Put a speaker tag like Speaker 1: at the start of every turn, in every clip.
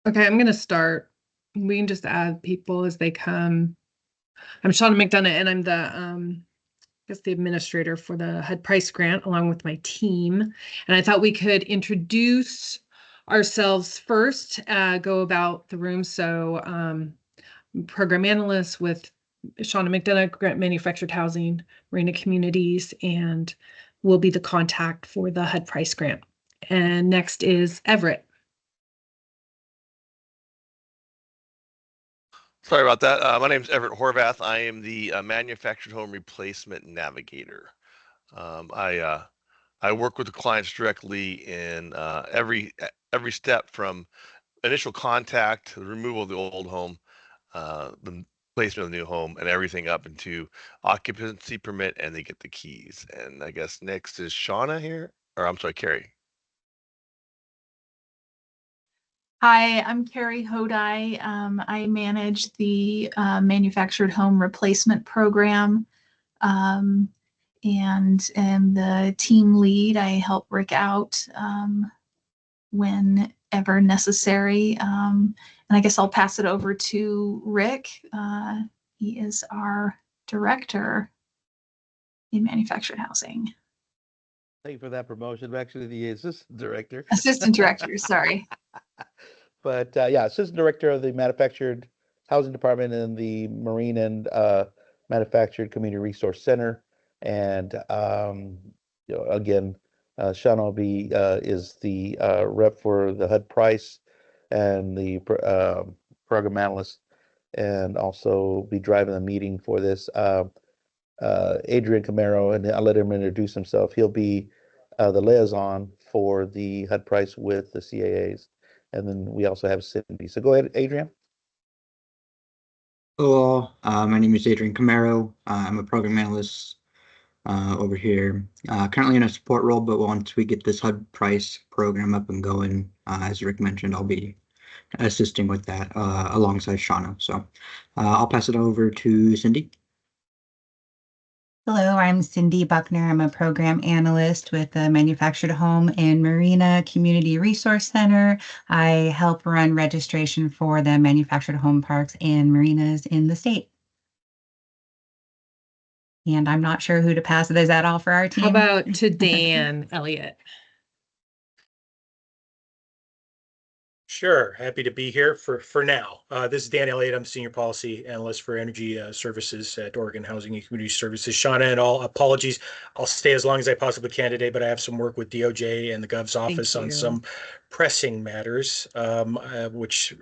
Speaker 1: Okay, I'm going to start. We can just add people as they come. I'm Shauna McDonough, and I'm the administrator for the HUD Price Grant, along with my team. And I thought we could introduce ourselves first, go about the room. So, program analyst with Shauna McDonough, Grant Manufactured Housing, Marina Communities, and will be the contact for the HUD Price Grant. And next is Everett.
Speaker 2: Sorry about that. My name is Everett Horvath. I am the manufactured home replacement navigator. I work with the clients directly in every step from initial contact, the removal of the old home, the placement of the new home, and everything up into occupancy permit, and they get the keys. And I guess next is Shauna here, or I'm sorry, Carrie.
Speaker 3: Hi, I'm Carrie Hodai. I manage the manufactured home replacement program and am the team lead. I help Rick out whenever necessary. And I guess I'll pass it over to Rick. He is our director in manufactured housing.
Speaker 4: Thank you for that promotion. I'm actually the assistant director.
Speaker 3: Assistant director, sorry.
Speaker 4: But yeah, assistant director of the manufactured housing department in the Marine and Manufactured Community Resource Center. And again, Sean Albee is the rep for the HUD Price and the program analyst, and also be driving the meeting for this. Adrian Camaro, and I'll let him introduce himself. He'll be the liaison for the HUD Price with the CAAs. And then we also have Cindy. So go ahead, Adrian.
Speaker 5: Hello, my name is Adrian Camaro. I'm a program analyst over here, currently in a support role, but once we get this HUD Price program up and going, as Rick mentioned, I'll be assisting with that alongside Shauna. So I'll pass it over to Cindy.
Speaker 6: Hello, I'm Cindy Buckner. I'm a program analyst with the Manufactured Home and Marina Community Resource Center. I help run registration for the manufactured home parks and marinas in the state. And I'm not sure who to pass it. Is that all for our team?
Speaker 1: How about to Dan Elliott?
Speaker 7: Sure, happy to be here for now. This is Dan Elliott. I'm Senior Policy Analyst for Energy Services at Oregon Housing and Community Services. Shauna and all, apologies. I'll stay as long as I possibly can today, but I have some work with DOJ and the Gov's office on some pressing matters, which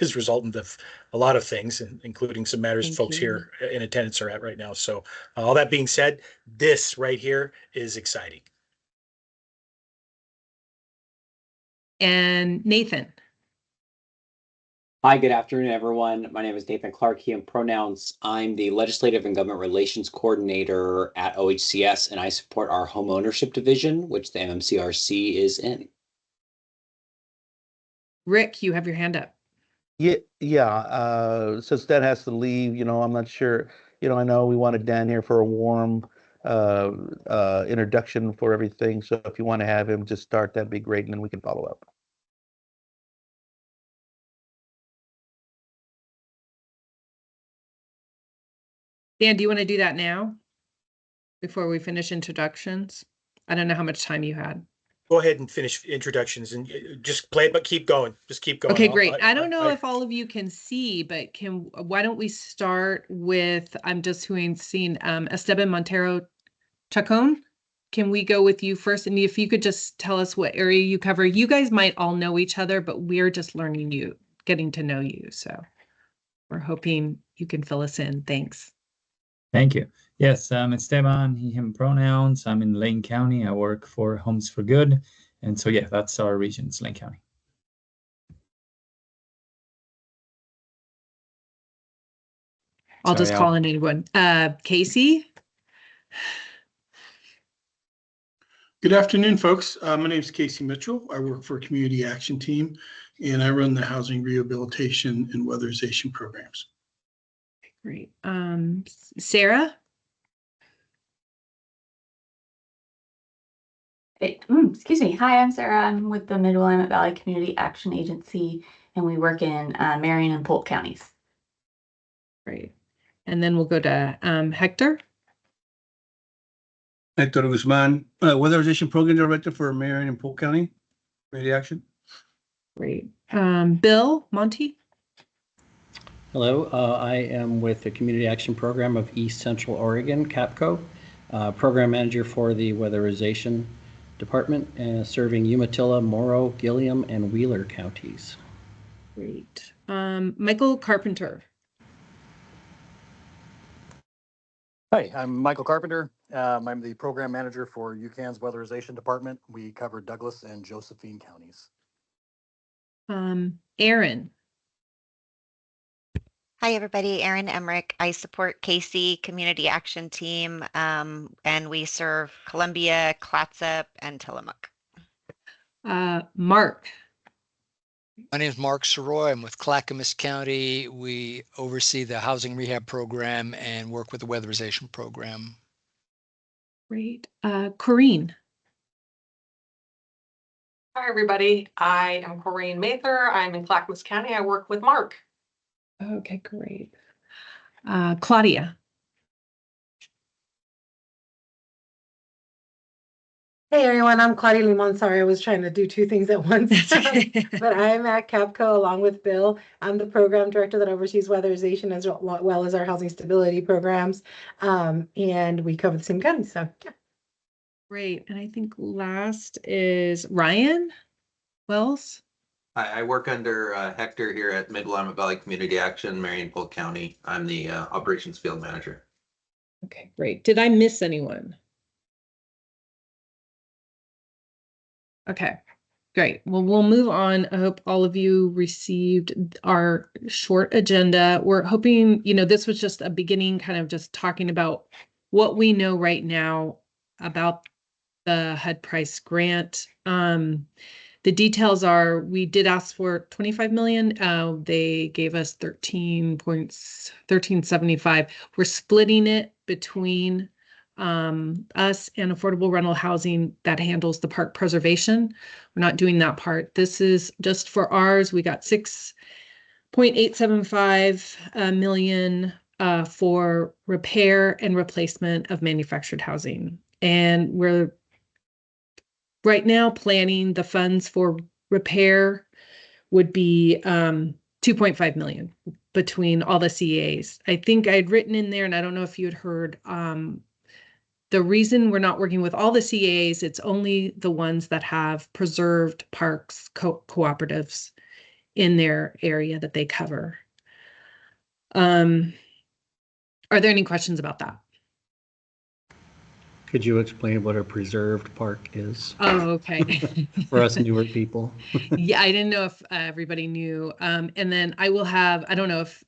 Speaker 7: is resultant of a lot of things, including some matters folks here in attendance are at right now. So all that being said, this right here is exciting.
Speaker 1: And Nathan.
Speaker 8: Hi, good afternoon, everyone. My name is Nathan Clark. He and pronouns. I'm the Legislative and Government Relations Coordinator at OHCS, and I support our home ownership division, which the MMCRC is in.
Speaker 1: Rick, you have your hand up.
Speaker 4: Yeah. Since Dan has to leave, I'm not sure. I know we wanted Dan here for a warm introduction for everything. So if you want to have him just start, that'd be great, and then we can follow up.
Speaker 1: Dan, do you want to do that now before we finish introductions? I don't know how much time you had.
Speaker 7: Go ahead and finish introductions and just play it, but keep going. Just keep going.
Speaker 1: Okay, great. I don't know if all of you can see, but why don't we start with, I'm just seeing Esteban Montero Chacon. Can we go with you first? And if you could just tell us what area you cover. You guys might all know each other, but we're just learning you, getting to know you. So we're hoping you can fill us in. Thanks.
Speaker 9: Thank you. Yes, I'm Esteban, he, him pronouns. I'm in Lane County. I work for Homes for Good. And so, yeah, that's our region, it's Lane County.
Speaker 1: I'll just call in anyone. Casey?
Speaker 10: Good afternoon, folks. My name is Casey Mitchell. I work for Community Action Team, and I run the Housing Rehabilitation and Weatherization programs.
Speaker 1: Great. Sarah?
Speaker 11: Excuse me. Hi, I'm Sarah. I'm with the Mid-Willamette Valley Community Action Agency, and we work in Marion and Polk counties.
Speaker 1: Great. And then we'll go to Hector.
Speaker 12: Hector Guzman, Weatherization Program Director for Marion and Polk County. Community Action.
Speaker 1: Great. Bill Monty.
Speaker 13: Hello, I am with the Community Action Program of East Central Oregon, CAPCO, Program Manager for the Weatherization Department, serving Umatilla, Morrow, Gilliam, and Wheeler counties.
Speaker 1: Great. Michael Carpenter.
Speaker 14: Hi, I'm Michael Carpenter. I'm the Program Manager for UCAN's Weatherization Department. We cover Douglas and Josephine counties.
Speaker 1: Aaron.
Speaker 15: Hi, everybody. Erin Emmerich. I support Casey Community Action Team, and we serve Columbia, Clatsop, and Tillamook.
Speaker 1: Mark.
Speaker 16: My name is Mark Soroy. I'm with Clackamas County. We oversee the housing rehab program and work with the weatherization program.
Speaker 1: Great. Corrine.
Speaker 17: Hi, everybody. I am Corrine Mather. I'm in Clackamas County. I work with Mark.
Speaker 1: Okay, great. Claudia.
Speaker 18: Hey everyone, I'm Claudia Limon. Sorry, I was trying to do two things at once. But I'm at CAPCO along with Bill. I'm the program director that oversees weatherization as well as our housing stability programs. And we cover the same county. So yeah.
Speaker 1: Great. And I think last is Ryan Wells.
Speaker 19: I work under Hector here at Mid-Willamette Valley Community Action, Marion Polk County. I'm the operations field manager.
Speaker 1: Okay, great. Did I miss anyone? Okay, great. Well, we'll move on. I hope all of you received our short agenda. We're hoping, this was just a beginning, kind of just talking about what we know right now about the HUD Price Grant. The details are, we did ask for 25 million. They gave us 13.75. We're splitting it between us and affordable rental housing that handles the park preservation. We're not doing that part. This is just for ours. We got 6.875 million for repair and replacement of manufactured housing. And we're right now planning the funds for repair would be 2.5 million between all the CAAs. I think I'd written in there, and I don't know if you had heard, the reason we're not working with all the CAAs, it's only the ones that have preserved parks cooperatives in their area that they cover. Are there any questions about that?
Speaker 13: Could you explain what a preserved park is?
Speaker 1: Oh, okay.
Speaker 13: For us newer people.
Speaker 1: Yeah, I didn't know if everybody knew. And then I will have, I don't know if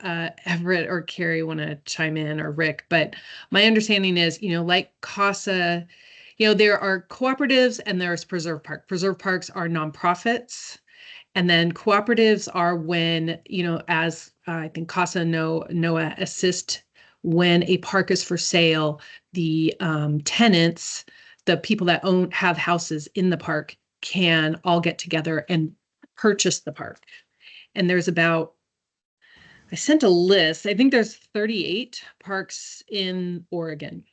Speaker 1: Everett or Carrie want to chime in, or Rick, but my understanding is, like CASA, there are cooperatives and there's preserve park. Preserve parks are nonprofits. And then cooperatives are when, as I think CASA NOAA assist, when a park is for sale, the tenants, the people that have houses in the park, can all get together and purchase the park. And there's I sent a list. I think there's 38 parks in Oregon.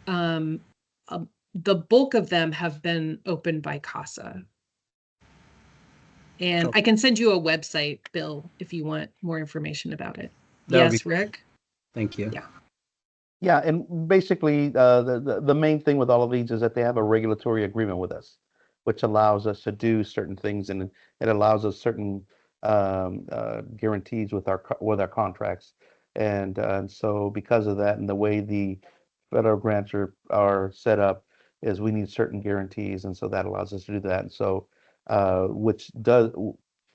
Speaker 1: The bulk of them have been opened by CASA. And I can send you a website, Bill, if you want more information about it. Yes, Rick?
Speaker 13: Thank you.
Speaker 1: Yeah.
Speaker 4: Yeah, and basically, the main thing with all of these is that they have a regulatory agreement with us, which allows us to do certain things, and it allows us certain guarantees with our contracts, and so because of that, and the way the federal grants are set up, is we need certain guarantees, and so that allows us to do that. And so,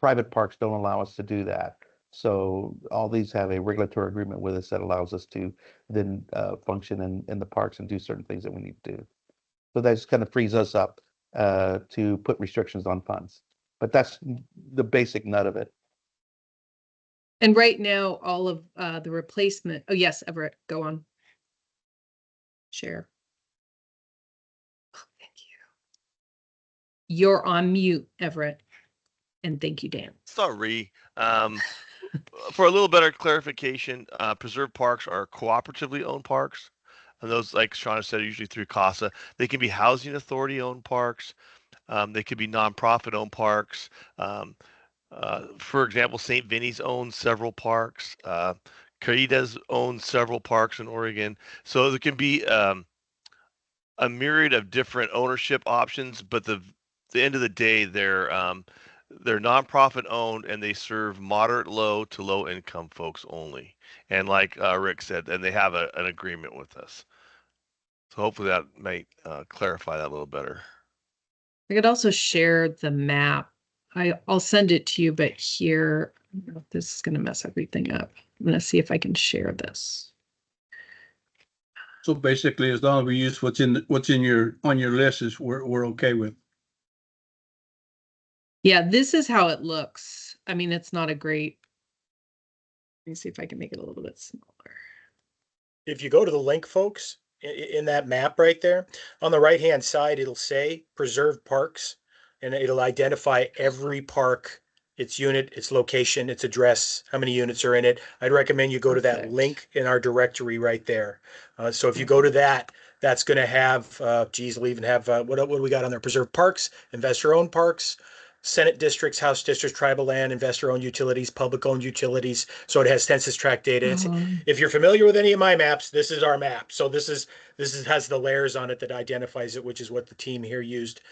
Speaker 4: private parks don't allow us to do that. So all these have a regulatory agreement with us that allows us to then function in the parks and do certain things that we need to do. So that just kind of frees us up to put restrictions on funds. But that's the basic nut of it.
Speaker 1: And right now, all of the replacement. Oh, yes, Everett, go on. Share. Oh, thank you. You're on mute, Everett. And thank you, Dan.
Speaker 2: Sorry. For a little better clarification, preserve parks are cooperatively owned parks. And those, like Shauna said, are usually through CASA. They can be housing authority owned parks. They could be nonprofit owned parks. For example, St. Vinny's owns several parks. Caritas owns several parks in Oregon. So there can be a myriad of different ownership options, but the end of the day, they're nonprofit owned and they serve moderate low to low income folks only. And like Rick said, and they have an agreement with us. So hopefully that might clarify that a little better.
Speaker 1: I could also share the map. I'll send it to you, but here, I don't know if this is going to mess everything up. I'm going to see if I can share this.
Speaker 12: So basically, as long as we use what's in on your list, is we're okay with.
Speaker 1: Yeah, this is how it looks. I mean, it's not a great. Let me see if I can make it a little bit smaller.
Speaker 7: If you go to the link, folks, in that map right there, on the right-hand side, it'll say preserve parks, and it'll identify every park, its unit, its location, its address, how many units are in it. I'd recommend you go to that link in our directory right there. So if you go to that, that's going to have, geez, we'll even have, what do we got on there? Preserve parks, investor-owned parks, Senate districts, House districts, tribal land, investor-owned utilities, public-owned utilities. So it has census tract data. It's, if you're familiar with any of my maps, this is our map. So this has the layers on it that identifies it, which is what the team here used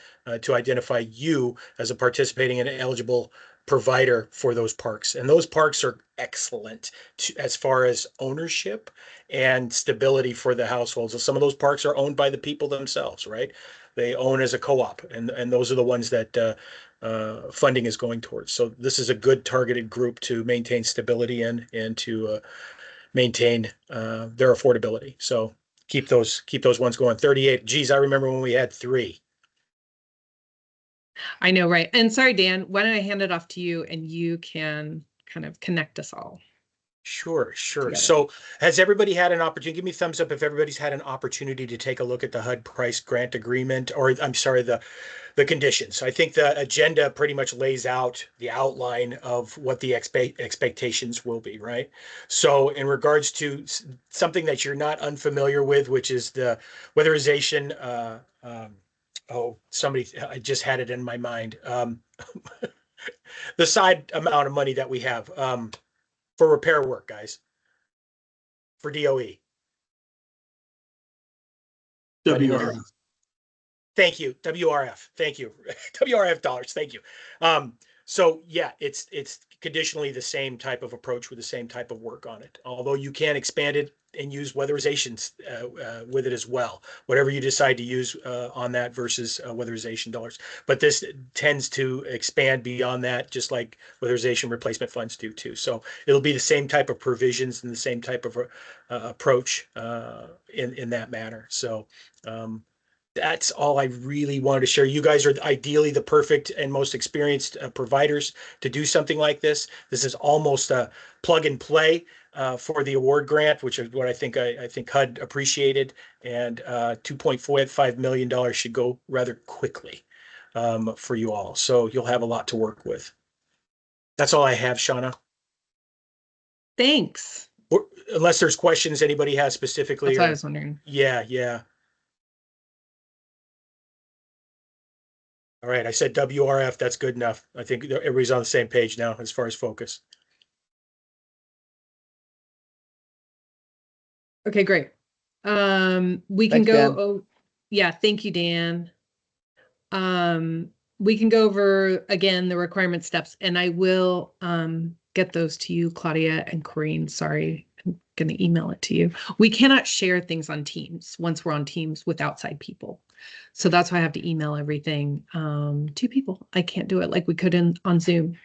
Speaker 7: to identify you as a participating and eligible provider for those parks. And those parks are excellent as far as ownership and stability for the households. So some of those parks are owned by the people themselves, right? They own as a co-op, and those are the ones that funding is going towards. So this is a good targeted group to maintain stability and to maintain their affordability. So keep those ones going. 38. Geez, I remember when we had 3.
Speaker 1: I know, right? And sorry, Dan, why don't I hand it off to you and you can kind of connect us all.
Speaker 7: Sure.
Speaker 1: Together.
Speaker 7: So has everybody had an opportunity? Give me a thumbs up if everybody's had an opportunity to take a look at the HUD Price Grant Agreement, or I'm sorry, the conditions. I think the agenda pretty much lays out the outline of what the expectations will be, right? So in regards to something that you're not unfamiliar with, which is the weatherization, I just had it in my mind. The side amount of money that we have for repair work, guys, for DOE.
Speaker 10: WRF.
Speaker 7: Thank you, WRF. Thank you, WRF dollars. Thank you. So yeah, it's conditionally the same type of approach with the same type of work on it. Although you can expand it and use weatherizations with it as well. Whatever you decide to use on that versus weatherization dollars. But this tends to expand beyond that, just like weatherization replacement funds do too. So it'll be the same type of provisions and the same type of approach in that manner. So that's all I really wanted to share. You guys are ideally the perfect and most experienced providers to do something like this. This is almost a plug and play for the award grant, which is what I think HUD appreciated, and $2.45 million should go rather quickly for you all. So you'll have a lot to work with. That's all I have, Shauna.
Speaker 1: Thanks.
Speaker 7: Unless there's questions anybody has specifically.
Speaker 1: That's what I was wondering.
Speaker 7: Yeah. All right, I said WRF, that's good enough. I think everybody's on the same page now as far as focus.
Speaker 1: Okay, great. We can
Speaker 4: Thanks,
Speaker 1: go,
Speaker 4: Dan.
Speaker 1: oh, yeah, thank you, Dan. We can go over again the requirement steps, and I will get those to you, Claudia and Corinne. Sorry, I'm going to email it to you. We cannot share things on Teams once we're on Teams with outside people. So that's why I have to email everything to people. I can't do it like we could on Zoom.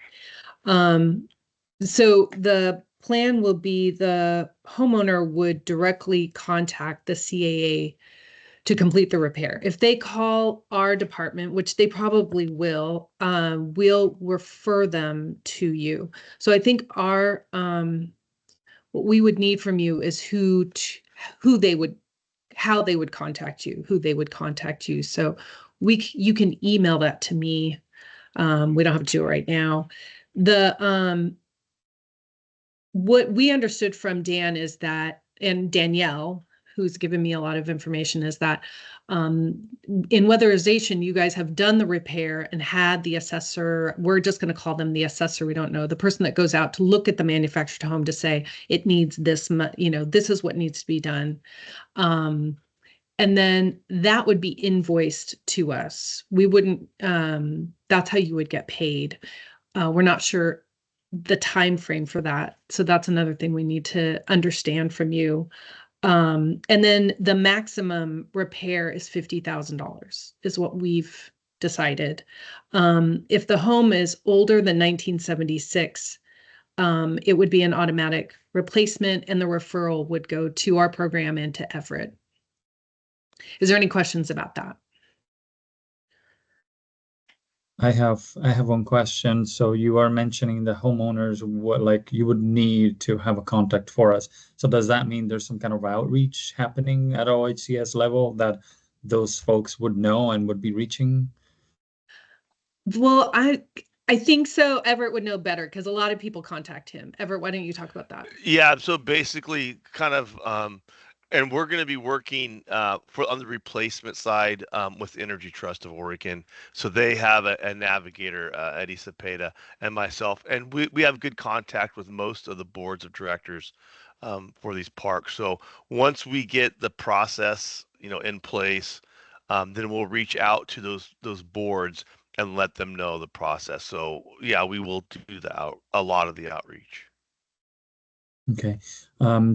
Speaker 1: So the plan will be the homeowner would directly contact the CAA to complete the repair. If they call our department, which they probably will, we'll refer them to you. So I think our what we would need from you is how they would contact you, who they would contact you. So you can email that to me We don't have to do it right now. What we understood from Dan is that, and Danielle, who's given me a lot of information, is that in weatherization, you guys have done the repair and had the assessor, we're just going to call them the assessor, we don't know, the person that goes out to look at the manufactured home to say it needs this, this is what needs to be done. And then that would be invoiced to us. We wouldn't, that's how you would get paid. We're not sure the time frame for that. So that's another thing we need to understand from you. And then the maximum repair is $50,000 is what we've decided. If the home is older than 1976, it would be an automatic replacement and the referral would go to our program and to Everett. Is there any questions about that?
Speaker 9: I have one question. So you are mentioning the homeowners, what like you would need to have a contact for us. So does that mean there's some kind of outreach happening at OHCS level that those folks would know and would be reaching?
Speaker 1: Well, I think so. Everett would know better because a lot of people contact him. Everett, why don't you talk about that?
Speaker 2: Yeah, so basically kind of and we're going to be working on the replacement side with Energy Trust of Oregon. So they have a navigator, Eddie Cepeda, and myself, and we have good contact with most of the boards of directors for these parks. So once we get the process, in place, then we'll reach out to those boards and let them know the process. So yeah, we will do a lot of the outreach.
Speaker 9: Okay.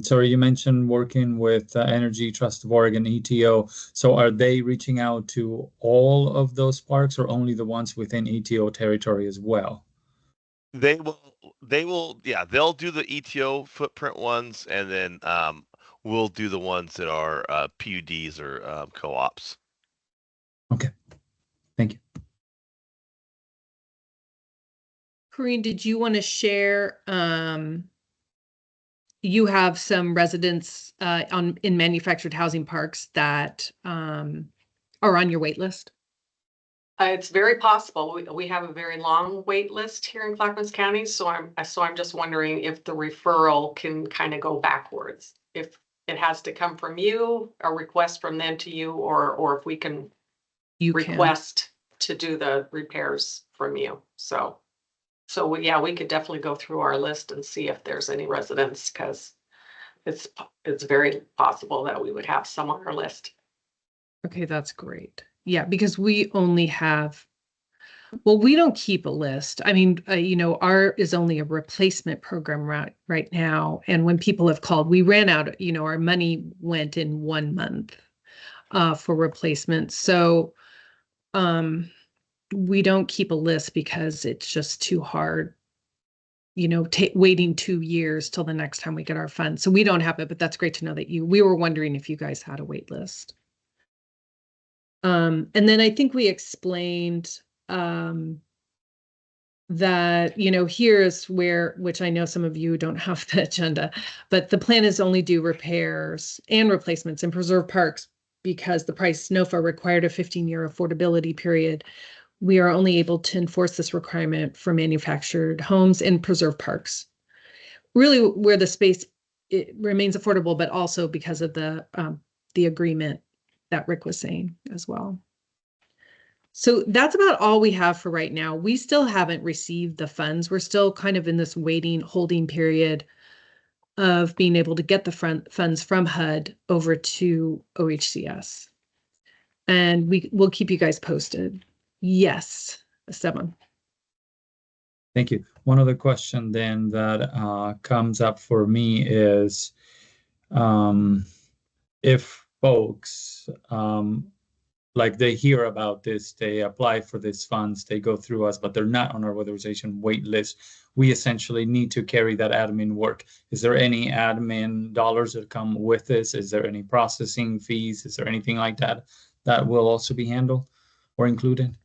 Speaker 9: Sorry, you mentioned working with Energy Trust of Oregon, ETO. So are they reaching out to all of those parks or only the ones within ETO territory as well?
Speaker 2: Yeah, they'll do the ETO footprint ones, and then we'll do the ones that are PUDs or co-ops.
Speaker 9: Okay. Thank you.
Speaker 1: Corinne, did you want to share, you have some residents in manufactured housing parks that are on your wait list?
Speaker 17: It's very possible. We have a very long wait list here in Clackamas County, so I'm just wondering if the referral can kind of go backwards. If it has to come from you, a request from them to you, or if we can request to do the repairs from you. So yeah, we could definitely go through our list and see if there's any residents, because it's very possible that we would have some on our list.
Speaker 1: Okay, that's great. Yeah, because we only have, well, we don't keep a list. I mean, our is only a replacement program right now. And when people have called, we ran out, our money went in 1 month for replacement. So we don't keep a list because it's just too hard, waiting 2 years till the next time we get our funds. So we don't have it, but that's great to know that we were wondering if you guys had a wait list. And then I think we explained that, here is where, which I know some of you don't have the agenda, but the plan is only do repairs and replacements in preserve parks because the price NOFA required a 15-year affordability period. We are only able to enforce this requirement for manufactured homes in preserve parks. Really where the space it remains affordable, but also because of the agreement that Rick was saying as well. So that's about all we have for right now. We still haven't received the funds. We're still kind of in this waiting, holding period of being able to get the funds from HUD over to OHCS. And we'll keep you guys posted. Yes, Esteban.
Speaker 9: Thank you. One other question then that comes up for me is if folks like they hear about this, they apply for these funds, they go through us, but they're not on our weatherization wait list, we essentially need to carry that admin work. Is there any admin dollars that come with this? Is there any processing fees? Is there anything like that that will also be handled or included?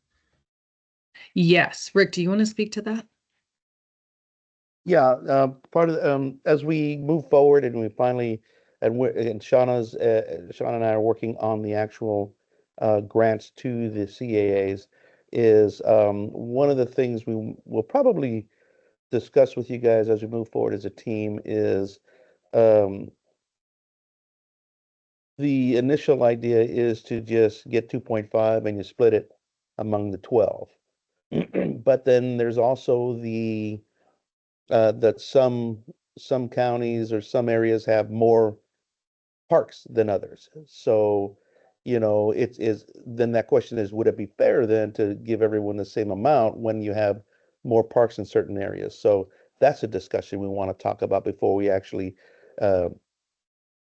Speaker 1: Yes. Rick, do you want to speak to that?
Speaker 4: Yeah, part of as we move forward and we finally, and Shauna and I are working on the actual grants to the CAAs. is one of the things we will probably discuss with you guys as we move forward as a team is the initial idea is to just get 2.5 and you split it among the 12. But then there's also the that some counties or some areas have more parks than others. So, you know, it is then that question is, would it be fair then to give everyone the same amount when you have more parks in certain areas? So that's a discussion we want to talk about before we actually uh,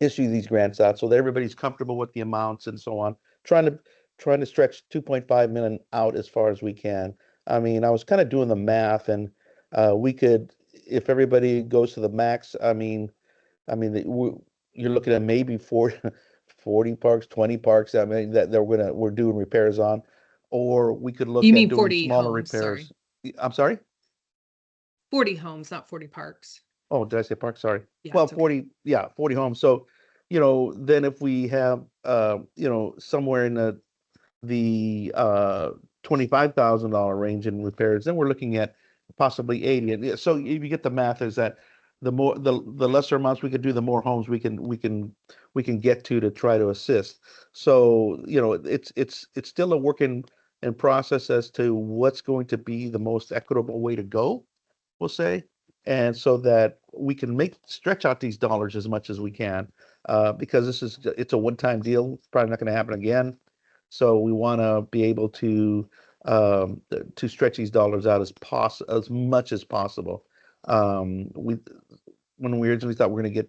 Speaker 4: issue these grants out, so that everybody's comfortable with the amounts and so on. Trying to stretch 2.5 million out as far as we can. I mean, I was kind of doing the math, and we could, if everybody goes to the max, you're looking at maybe 40 parks, 20 parks. I mean, that we're doing repairs on, or we could look
Speaker 1: You
Speaker 4: at
Speaker 1: mean
Speaker 4: doing
Speaker 1: 40
Speaker 4: smaller
Speaker 1: homes,
Speaker 4: repairs.
Speaker 1: sorry.
Speaker 4: I'm sorry?
Speaker 1: 40 homes, not 40 parks.
Speaker 4: Oh, did I say park? Sorry.
Speaker 1: Yeah,
Speaker 4: Well,
Speaker 1: it's okay.
Speaker 4: 40, yeah, 40 homes. So, you know, then if we have, you know, somewhere in the $25,000 range in repairs, then we're looking at possibly 80. And so if you get the math, is that the lesser amounts we could do, the more homes we can get to try to assist. So, you know, it's still a work in process as to what's going to be the most equitable way to go, we'll say. And so that we can stretch out these dollars as much as we can, because it's a one-time deal. It's probably not going to happen again. So we want to be able to stretch these dollars out as much as possible. When we originally thought we are going to get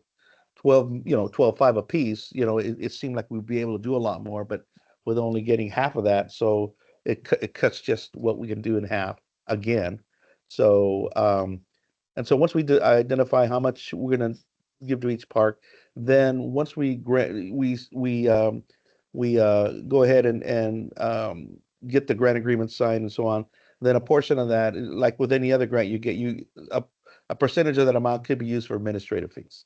Speaker 4: 12.5 apiece, you know, it seemed like we'd be able to do a lot more, but with only getting half of that, so it cuts just what we can do in half again. So and so once we identify how much we're going to give to each park, then once we go ahead and get the grant agreement signed and so on, then a portion of that, like with any other grant, a percentage of that amount could be used for administrative fees.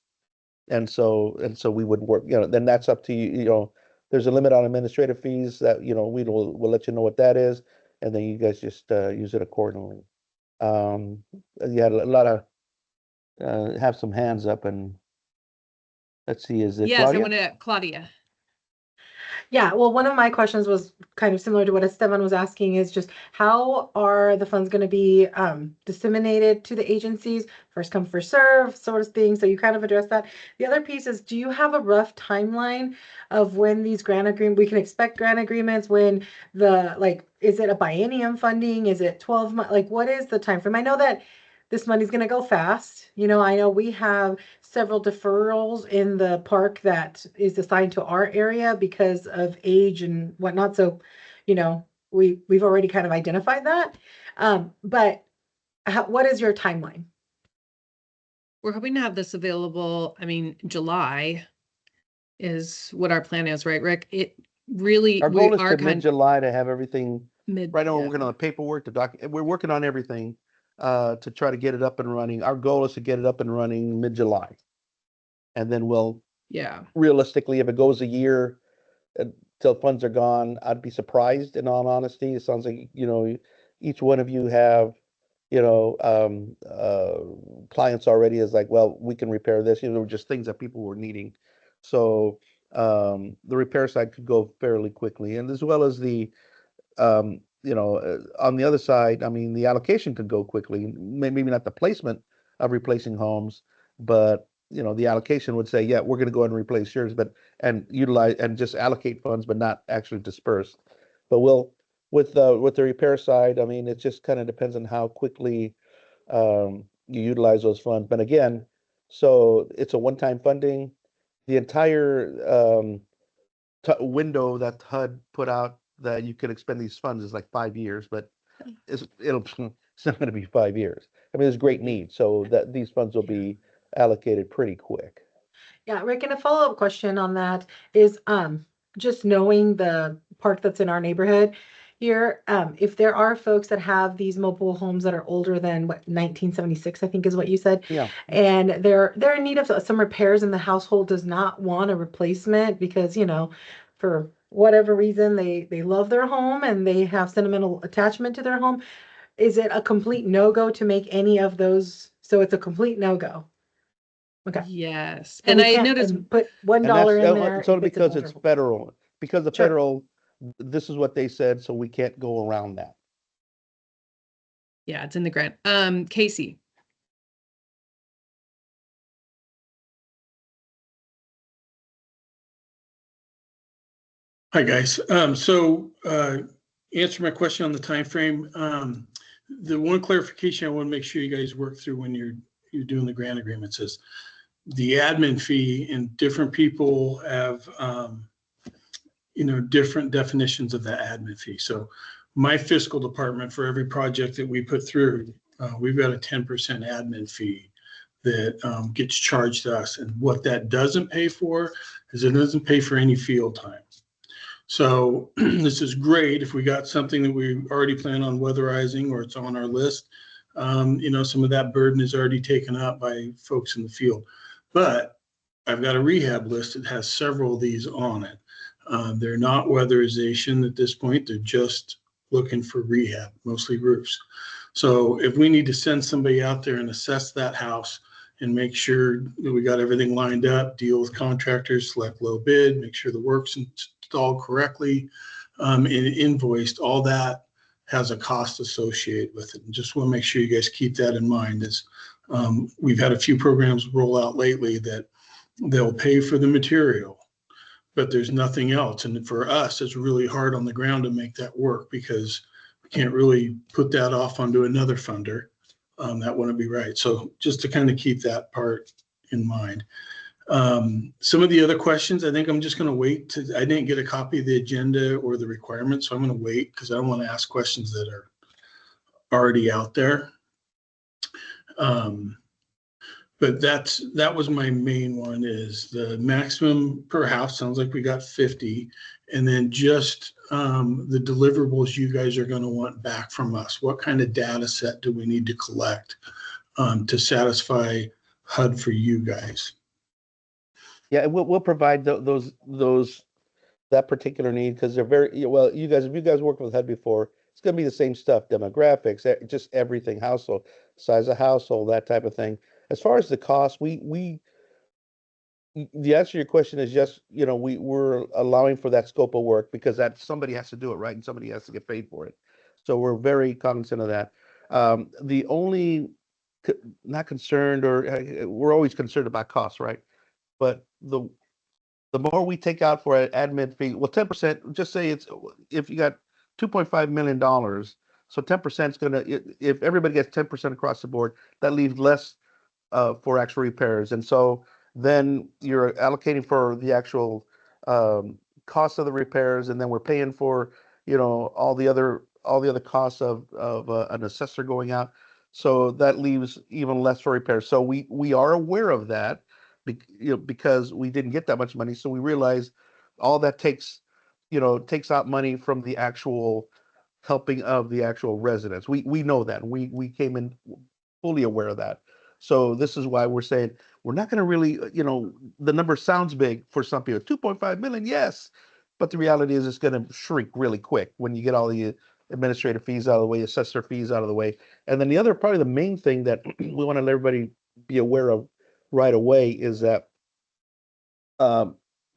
Speaker 4: And so we would work, you know, then that's up to you. You know, there's a limit on administrative fees that, you know, we'll let you know what that is, and then you guys just use it accordingly. Yeah, a lot of have some hands up, and let's see, is it
Speaker 1: Yes, I
Speaker 4: Claudia?
Speaker 1: want to, Claudia.
Speaker 18: Yeah, well, one of my questions was kind of similar to what Esteban was asking, is just how are the funds going to be disseminated to the agencies, first come, first serve sort of thing. So you kind of addressed that. The other piece is, do you have a rough timeline of when these we can expect grant agreements, when is it a biennium funding? Is it 12 months? Like, what is the time frame? I know that this money's going to go fast. You know, I know we have several deferrals in the park that is assigned to our area because of age and whatnot. So, you know, we've already kind of identified that. But what is your timeline?
Speaker 1: We're hoping to have this available. I mean, July is what our plan is, right, Rick? It really,
Speaker 4: Our goal is
Speaker 1: are
Speaker 4: to mid-July to have everything.
Speaker 1: Mid,
Speaker 4: right now, we're
Speaker 1: yeah.
Speaker 4: working on the paperwork, we're working on everything to try to get it up and running. Our goal is to get it up and running mid-July. And then we'll,
Speaker 1: yeah,
Speaker 4: realistically, if it goes a year till funds are gone, I'd be surprised, in all honesty. It sounds like, you know, each one of you have, you know, clients already is like, well, we can repair this, you know, just things that people were needing. So the repair side could go fairly quickly, and as well as the you know, on the other side, I mean, the allocation could go quickly. Maybe not the placement of replacing homes, but you know, the allocation would say, yeah, we're going to go ahead and replace yours, and utilize and just allocate funds, but not actually disperse. But with the repair side, I mean, it just kind of depends on how quickly you utilize those funds. But again, so it's a one-time funding. The entire window that HUD put out that you could expend these funds is like 5 years, but it's not going to be 5 years. I mean, there's great need, so that these funds will be allocated pretty quick.
Speaker 18: Yeah, Rick, and a follow-up question on that is just knowing the park that's in our neighborhood here, if there are folks that have these mobile homes that are older than 1976, I think is what you said.
Speaker 4: Yeah.
Speaker 18: And they're in need of some repairs, and the household does not want a replacement because, you know, for whatever reason, they love their home and they have sentimental attachment to their home, is it a complete no-go to make any of those? So it's a complete no-go. Okay.
Speaker 1: Yes.
Speaker 18: So
Speaker 1: And
Speaker 18: we
Speaker 1: I
Speaker 18: can't
Speaker 1: noticed,
Speaker 18: put $1
Speaker 4: And that's
Speaker 18: in there
Speaker 4: it's only
Speaker 18: if it's
Speaker 4: because it's
Speaker 18: vulnerable.
Speaker 4: federal. Because the
Speaker 18: Sure.
Speaker 4: federal, this is what they said, so we can't go around that.
Speaker 1: yeah, it's in the grant. Casey.
Speaker 10: Hi, guys. Answer my question on the time frame. The one clarification I want to make sure you guys work through when you're doing the grant agreements is the admin fee, and different people have different definitions of the admin fee. So my fiscal department, for every project that we put through, we've got a 10% admin fee that gets charged to us. And what that doesn't pay for is it doesn't pay for any field time. So this is great if we got something that we already plan on weatherizing or it's on our list. Some of that burden is already taken up by folks in the field. But I've got a rehab list that has several of these on it. They're not weatherization at this point. They're just looking for rehab, mostly roofs. So if we need to send somebody out there and assess that house and make sure that we got everything lined up, deal with contractors, select low bid, make sure the work's installed correctly, and invoiced, all that has a cost associated with it. And just want to make sure you guys keep that in mind. As we've had a few programs roll out lately that they'll pay for the material, but there's nothing else. And for us, it's really hard on the ground to make that work because we can't really put that off onto another funder. That wouldn't be right. So just to kind of keep that part in mind. Some of the other questions, I think I'm just going to wait. I didn't get a copy of the agenda or the requirements, so I'm going to wait because I don't want to ask questions that are already out there. But that was my main one, is the maximum per house. Sounds like we got 50. And then just the deliverables you guys are going to want back from us. What kind of data set do we need to collect to satisfy HUD for you guys?
Speaker 4: Yeah, we'll provide that particular need because they're very well. If you guys worked with HUD before, it's going to be the same stuff: demographics, just everything, household size of household, that type of thing. As far as the cost, the answer to your question is yes. We're allowing for that scope of work because that somebody has to do it, right, and somebody has to get paid for it. So we're very cognizant of that. The only not concerned, or we're always concerned about costs, right? But the more we take out for an admin fee, well, 10%, just say if you got $2.5 million, so 10% is going to, if everybody gets 10% across the board, that leaves less for actual repairs. And so then you're allocating for the actual cost of the repairs, and then we're paying for, all the other costs of an assessor going out. So that leaves even less for repairs. So we are aware of that, because we didn't get that much money. So we realized all that takes out money from the actual helping of the actual residents. We know that. We came in fully aware of that. So this is why we're saying we're not going to really, the number sounds big for some people, 2.5 million, yes. But the reality is it's going to shrink really quick when you get all the administrative fees out of the way, assessor fees out of the way. And then probably the main thing that we want to let everybody be aware of right away is that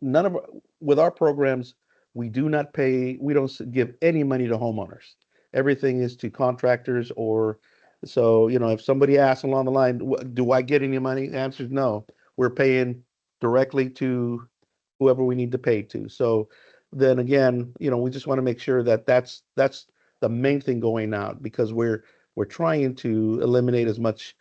Speaker 4: with our programs, we don't give any money to homeowners. Everything is to contractors so, if somebody asks along the line, do I get any money? The answer is no. We're paying directly to whoever we need to pay to. So then again, we just want to make sure that that's the main thing going out, because we're trying to eliminate as much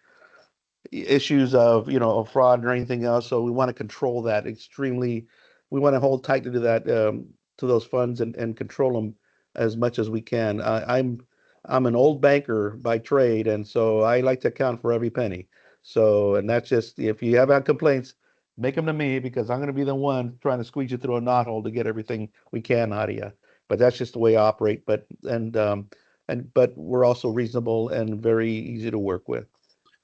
Speaker 4: issues of fraud or anything else. So we want to control that extremely. We want to hold tightly to that, to those funds and control them as much as we can. I'm an old banker by trade, and so I like to account for every penny. So, and that's just, if you have complaints, make them to me, because I'm going to be the one trying to squeeze you through a knothole to get everything we can out of you. But that's just the way I operate. But we're also reasonable and very easy to work with.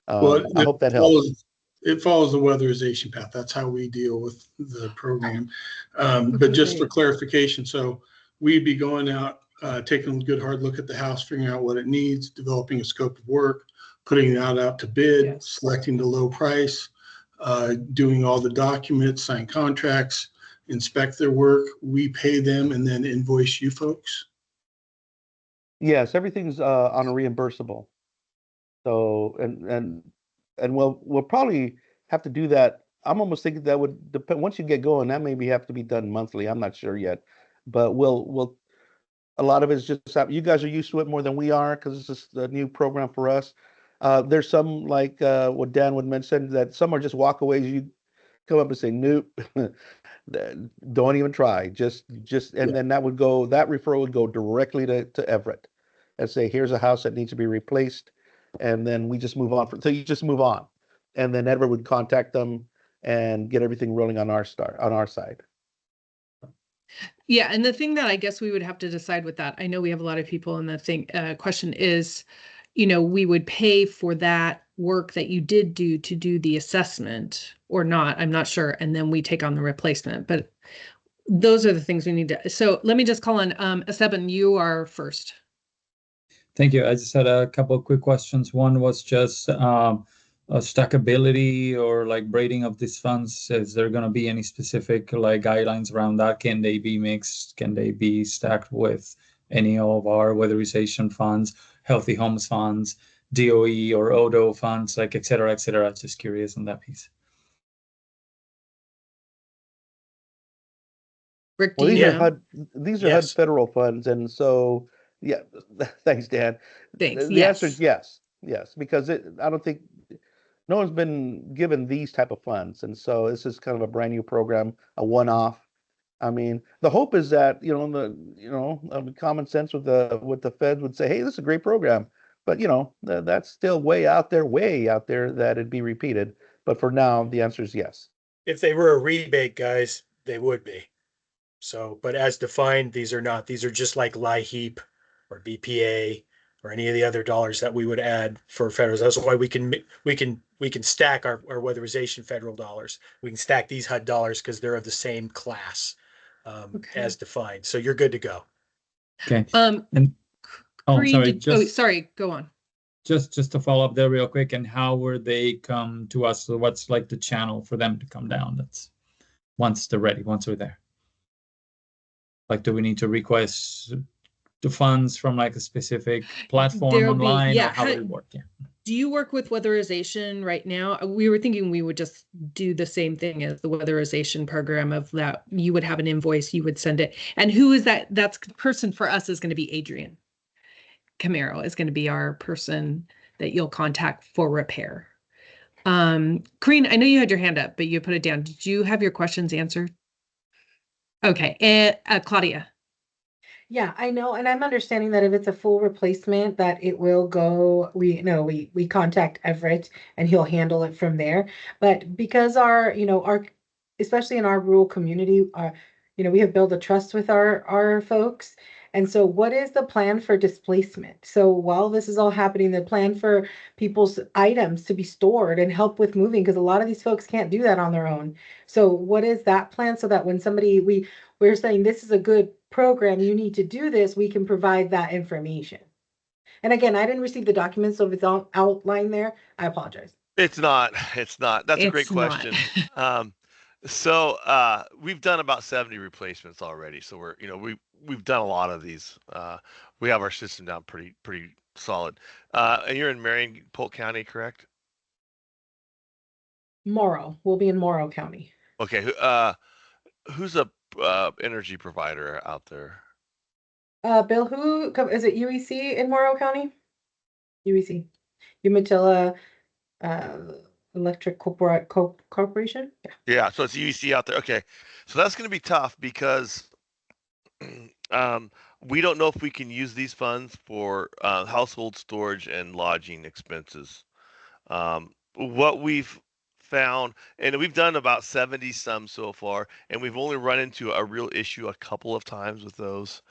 Speaker 4: I hope that helps.
Speaker 10: It follows the weatherization path. That's how we deal with the program. But just for clarification, so we'd be going out, taking a good hard look at the house, figuring out what it needs, developing a scope of work, putting that out to bid, selecting the low price, doing all the documents, sign contracts, inspect their work. We pay them and then invoice you folks.
Speaker 4: Yes, everything's on a reimbursable. So and we'll probably have to do that. I'm almost thinking that would depend once you get going, that maybe have to be done monthly. I'm not sure yet. But we'll a lot of it's just you guys are used to it more than we are because it's just a new program for us. There's some like what Dan would mention that some are just walkaways. You come up and say nope, don't even try. Just and then that referral would go directly to Everett and say here's a house that needs to be replaced, and then we just move on. So you just move on, and then Everett would contact them and get everything rolling on our side.
Speaker 1: Yeah, and the thing that I guess we would have to decide with that, I know we have a lot of people, and the question is, we would pay for that work that you did do to do the assessment or not. I'm not sure, and then we take on the replacement. But those are the things we need to. So let me just call on Esteban. You are first.
Speaker 9: Thank you. I just had a couple of quick questions. One was just stackability or like braiding of these funds. Is there going to be any specific like guidelines around that? Can they be mixed? Can they be stacked with any of our weatherization funds, healthy homes funds, DOE or ODO funds, like et cetera, et cetera? Just curious on that piece.
Speaker 1: Rick,
Speaker 4: well, these are HUD federal funds, and so yeah, thanks, Dan.
Speaker 1: Thanks.
Speaker 4: The answer is yes, because I don't think no one's been given these type of funds, and so this is kind of a brand new program, a one-off. I mean, the hope is that common sense with the Fed would say, hey, this is a great program, but that's still way out there that it'd be repeated. But for now, the answer is yes.
Speaker 7: If they were a rebate, guys, they would be. So, but as defined, these are not. These are just like LIHEAP or BPA or any of the other dollars that we would add for federals. That's why we can stack our weatherization federal dollars. We can stack these HUD dollars because they're of the same class as defined. So you're good to go.
Speaker 9: Okay.
Speaker 1: Sorry, go on.
Speaker 9: Just to follow up there real quick, and how will they come to us? So what's like the channel for them to come down? That's once they're ready, once we're there. Like, do we need to request the funds from like a specific platform online? Or how would it work? Yeah.
Speaker 1: Do you work with weatherization right now? We were thinking we would just do the same thing as the weatherization program of that. You would have an invoice, you would send it. And who is that? That's person for us is going to be Adrian Camaro is going to be our person that you'll contact for repair. Corrine, I know you had your hand up, but you put it down. Did you have your questions answered? Okay. And Claudia.
Speaker 18: Yeah, I know, and I'm understanding that if it's a full replacement, that it will go. We contact Everett, and he'll handle it from there. But because our especially in our rural community, we have built a trust with our folks. And so, what is the plan for displacement? So while this is all happening, the plan for people's items to be stored and help with moving, because a lot of these folks can't do that on their own. So what is that plan so that when we're saying this is a good program, you need to do this, we can provide that information. And again, I didn't receive the documents, so if it's outlined there, I apologize.
Speaker 2: It's not. That's a great question. So we've done about 70 replacements already. So we've done a lot of these. We have our system down pretty solid. And you're in Marion, Polk County, correct?
Speaker 18: Morrow. We'll be in Morrow County.
Speaker 2: Okay. Who's a energy provider out there?
Speaker 18: Bill, who is it? UEC in Morrow County? UEC. Umatilla Electric Corporation?
Speaker 2: Yeah, so it's UEC out there. Okay. So that's going to be tough because we don't know if we can use these funds for household storage and lodging expenses. What we've found, and we've done about 70 some so far, and we've only run into a real issue a couple of times with those.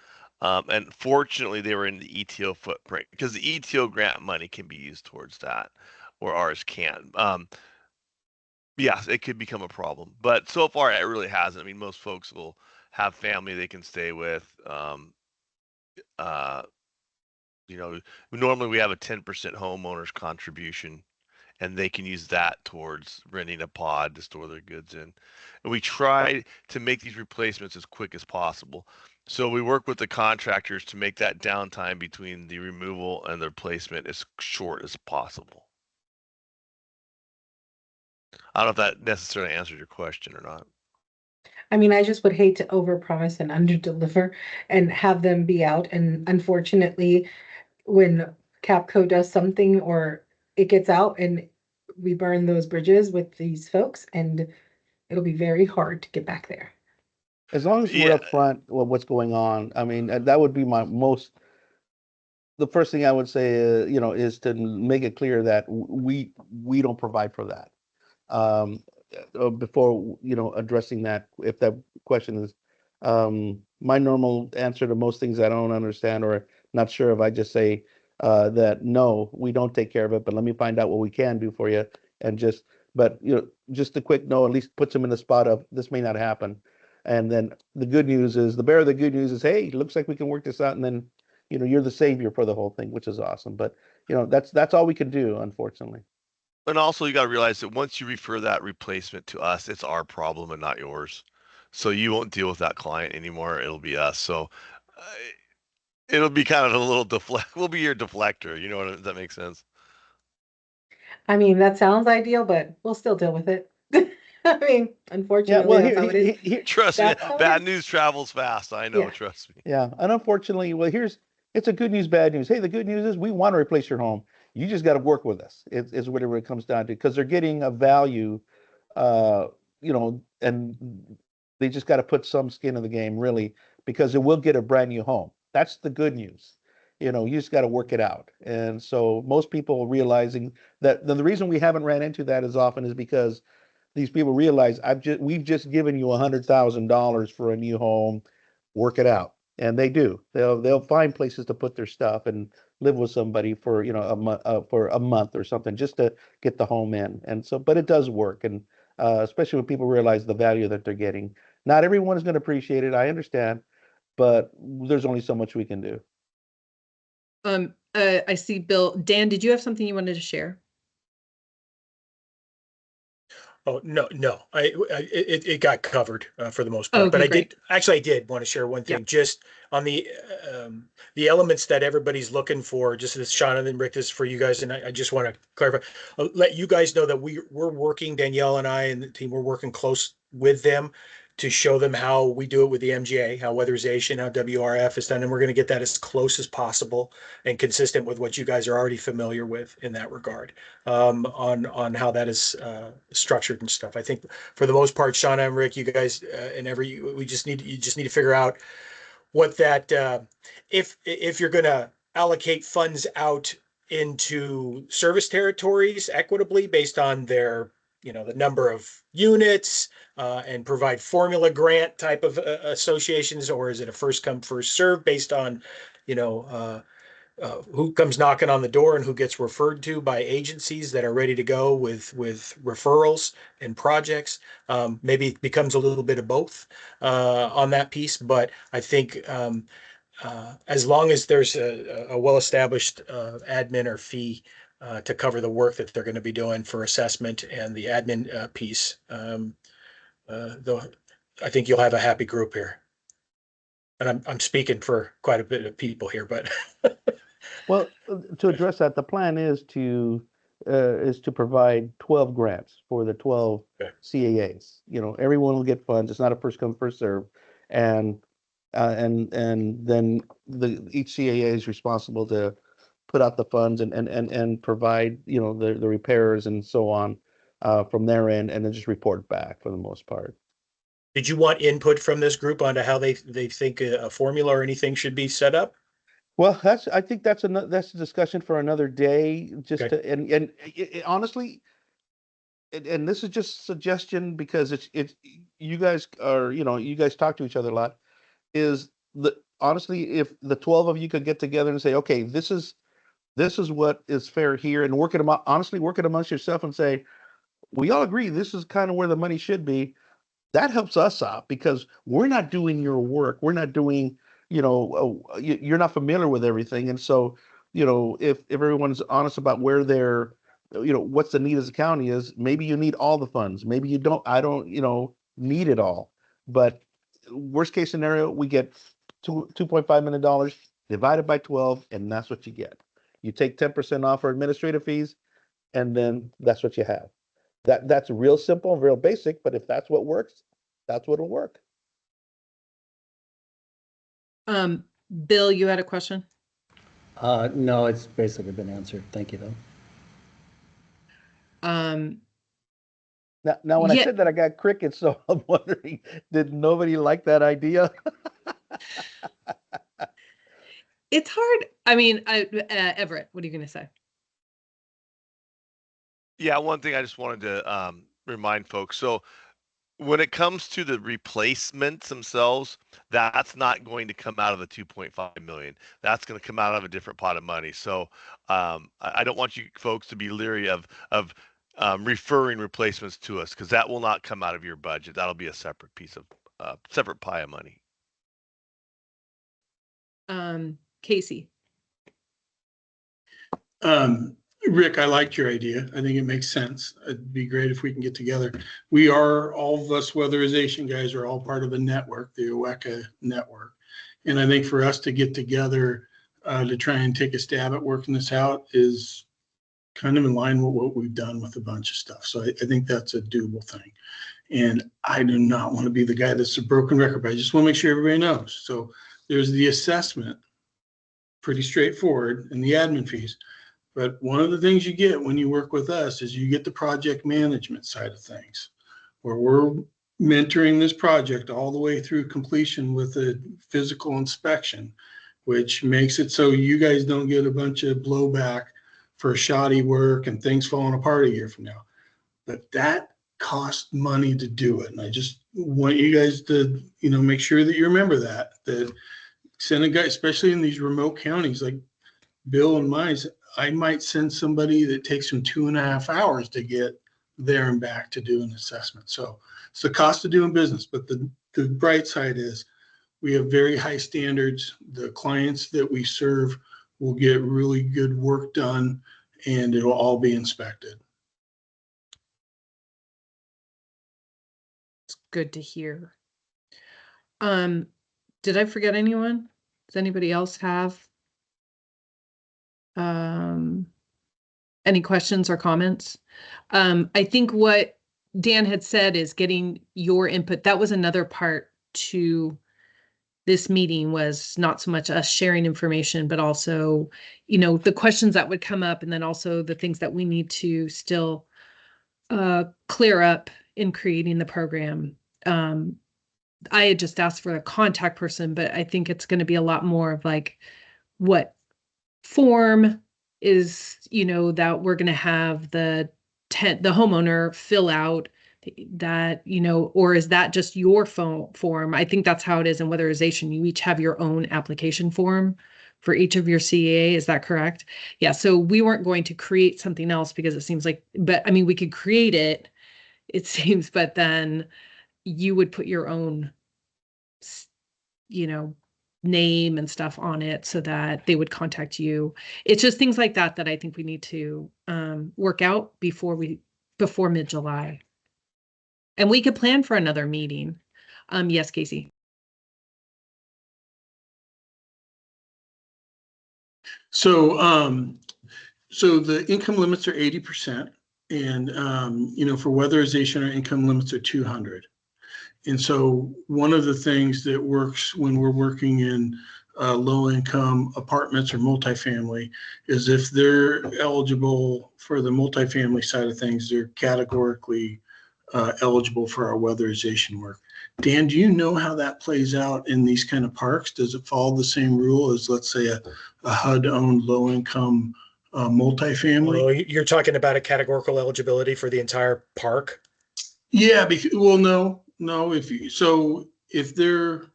Speaker 2: And fortunately, they were in the ETO footprint because the ETO grant money can be used towards that, or ours can. Yes, it could become a problem, but so far it really hasn't. I mean, most folks will have family they can stay with. Uh, normally we have a 10% homeowners contribution, and they can use that towards renting a pod to store their goods in. And we try to make these replacements as quick as possible. So we work with the contractors to make that downtime between the removal and the replacement as short as possible. I don't know if that necessarily answered your question or not.
Speaker 18: I mean, I just would hate to overpromise and underdeliver and have them be out. And unfortunately, when Capco does something or it gets out and we burn those bridges with these folks, and it'll be very hard to get back there.
Speaker 4: As long as we're upfront with what's going on, I mean, that would be the first thing I would say, is to make it clear that we don't provide for that. Before, addressing that, if that question is, my normal answer to most things I don't understand or not sure if, I just say, that no, we don't take care of it, but let me find out what we can do for you. And just a quick no at least puts them in the spot of this may not happen. And then the good news is, hey, looks like we can work this out. And then, you're the savior for the whole thing, which is awesome. But, that's all we can do, unfortunately.
Speaker 2: And also, you got to realize that once you refer that replacement to us, it's our problem and not yours. So you won't deal with that client anymore. It'll be us. So it'll be kind of a little we'll be your deflector. You know what? Does that make sense?
Speaker 18: I mean, that sounds ideal, but we'll still deal with it. I mean, unfortunately, that's how it is.
Speaker 2: Trust me, bad news travels fast. I know, trust me.
Speaker 4: Yeah, and unfortunately, it's a good news, bad news. Hey, the good news is we want to replace your home. You just got to work with us. It's whatever it comes down to, because they're getting a value, and they just got to put some skin in the game, really, because it will get a brand new home. That's the good news. You just got to work it out. And so most people realizing that the reason we haven't ran into that as often is because these people realize we've just given you $100,000 for a new home, work it out. And they do. They'll find places to put their stuff and live with somebody for a month or something, just to get the home in. And so, but it does work, and especially when people realize the value that they're getting. Not everyone is going to appreciate it, I understand, but there's only so much we can do.
Speaker 1: I see Bill. Dan, did you have something you wanted to share?
Speaker 7: Oh, no. It got covered for the most part.
Speaker 1: Okay,
Speaker 7: but I
Speaker 1: great.
Speaker 7: did want to share one thing, just on the elements that everybody's looking for, just as Shauna and Rick, this is for you guys. And I just want to clarify, let you guys know that we're working, Danielle and I and the team, we're working close with them to show them how we do it with the MGA, how weatherization, how WRF is done. And we're going to get that as close as possible and consistent with what you guys are already familiar with in that regard, on how that is structured and stuff. I think for the most part, Shauna and Rick, you guys, you just need to figure out what that, if you're going to allocate funds out into service territories equitably based on their, the number of units, and provide formula grant type of associations, or is it a first come first serve based on, who comes knocking on the door and who gets referred to by agencies that are ready to go with referrals and projects. Maybe it becomes a little bit of both on that piece, but I think as long as there's a well-established admin or fee to cover the work that they're going to be doing for assessment and the admin piece, though, I think you'll have a happy group here. And I'm speaking for quite a bit of people here, but
Speaker 4: Well, to address that, the plan is to provide 12 grants for the 12 CAAs. Everyone will get funds. It's not a first come first serve, and then each CAA is responsible to put out the funds and provide the repairs and so on from their end, and then just report back for the most part.
Speaker 7: did you want input from this group onto how they think a formula or anything should be set up?
Speaker 4: Well, I think that's a discussion for another day. Just
Speaker 7: Okay.
Speaker 4: and honestly, and this is just suggestion because it's you guys talk to each other a lot. Honestly, if the 12 of you could get together and say, okay, this is what is fair here, and work it amongst yourself and say, we all agree this is kind of where the money should be. That helps us out because we're not doing your work. We're not doing, you're not familiar with everything. And so, if everyone's honest about where they're, what's the need as a county is, maybe you need all the funds. Maybe you don't, I don't, need it all. But worst case scenario, we get $2.5 million divided by 12, and that's what you get. You take 10% off for administrative fees, and then that's what you have. That's real simple and real basic, but if that's what works, that's what'll work.
Speaker 1: Bill, you had a question?
Speaker 13: No, it's basically been answered. Thank you, though.
Speaker 4: Now when I said that, I got crickets, so I'm wondering, did nobody like that idea?
Speaker 1: It's hard. I mean, Everett, what are you going to say?
Speaker 2: Yeah, one thing I just wanted to remind folks. So when it comes to the replacements themselves, that's not going to come out of the 2.5 million. That's going to come out of a different pot of money. So I don't want you folks to be leery of referring replacements to us, because that will not come out of your budget. That'll be a separate piece of separate pie of money.
Speaker 1: Casey.
Speaker 10: Rick, I liked your idea. I think it makes sense. It'd be great if we can get together. We are, all of us weatherization guys are all part of a network, the OECA network. And I think for us to get together to try and take a stab at working this out is kind of in line with what we've done with a bunch of stuff. So I think that's a doable thing. And I do not want to be the guy that's a broken record, but I just want to make sure everybody knows. So there's the assessment, pretty straightforward, and the admin fees. But one of the things you get when you work with us is you get the project management side of things, where we're mentoring this project all the way through completion with a physical inspection, which makes it so you guys don't get a bunch of blowback for shoddy work and things falling apart a year from now. But that costs money to do it. And I just want you guys to, make sure that you remember that send a guy, especially in these remote counties like Bill and mine, I might send somebody that takes them 2.5 hours to get there and back to do an assessment. So it's the cost of doing business. But the bright side is we have very high standards. The clients that we serve will get really good work done, and it'll all be inspected.
Speaker 1: It's good to hear. Did I forget anyone? Does anybody else have any questions or comments? I think what Dan had said is getting your input. That was another part to this meeting, was not so much us sharing information, but also, the questions that would come up, and then also the things that we need to still clear up in creating the program. I had just asked for a contact person, but I think it's going to be a lot more of like what form is, that we're going to have the homeowner fill out that, or is that just your form? I think that's how it is in weatherization. You each have your own application form for each of your CAA. Is that correct? Yeah. So we weren't going to create something else because it seems like, but I mean, we could create it, it seems, but then you would put your own, name and stuff on it so that they would contact you. It's just things like that that I think we need to work out before mid-July. And we could plan for another meeting. Yes, Casey.
Speaker 10: So so the income limits are 80%, and for weatherization, our income limits are 200. And so one of the things that works when we're working in low-income apartments or multifamily is if they're eligible for the multifamily side of things, they're categorically eligible for our weatherization work. Dan, do you know how that plays out in these kind of parks? Does it follow the same rule as, let's say, a HUD-owned low-income multifamily?
Speaker 7: Well, you're talking about a categorical eligibility for the entire park?
Speaker 10: Yeah, no, if they're,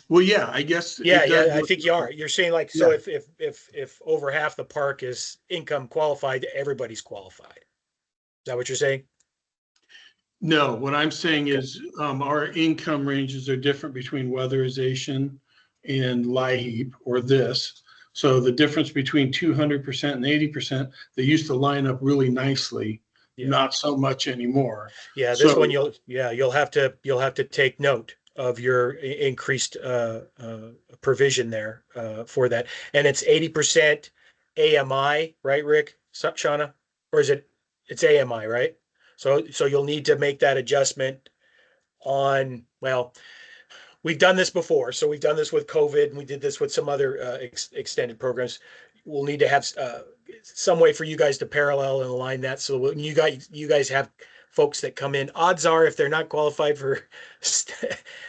Speaker 10: well, yeah, I guess.
Speaker 7: Yeah, I think you are. You're saying like, so if over half the park is income qualified, everybody's qualified. Is that what you're saying?
Speaker 10: No, what I'm saying is our income ranges are different between weatherization and LIHEAP or this. So the difference between 200% and 80%, they used to line up really nicely, not so much anymore.
Speaker 7: Yeah, this
Speaker 10: So-
Speaker 7: one you'll have to take note of your increased provision there for that. And it's 80% AMI, right, Rick? Shauna? Or is it's AMI, right? So you'll need to make that adjustment on, well, we've done this before. So we've done this with COVID and we did this with some other extended programs. We'll need to have some way for you guys to parallel and align that. So when you guys have folks that come in, odds are if they're not qualified for